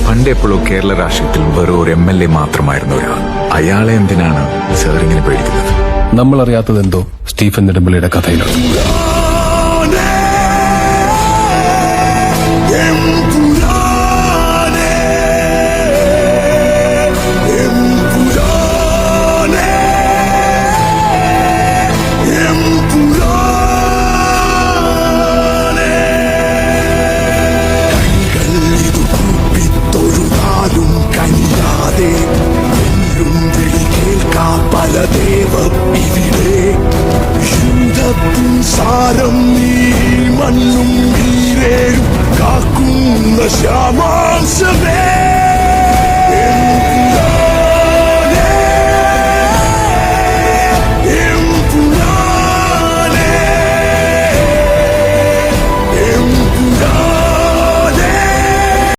പണ്ട് എപ്പോഴോ കേരള രാഷ്ട്രീയത്തിൽ വെറും ഒരു MLA മാത്രമായിരുന്ന ഒരാൾ. അയാളെ എന്തിനാണ് സാർ ഇങ്ങനെ പേടിക്കുന്നത്? നമ്മൾ അറിയാത്തതെന്തോ സ്റ്റീഫൻ നെടുമ്പള്ളിയുടെ കഥയിലാണ്. സാരം നീ മണ്ണും നീരേഴും കാക്കുന്ന ശ്യാമാംശമേ.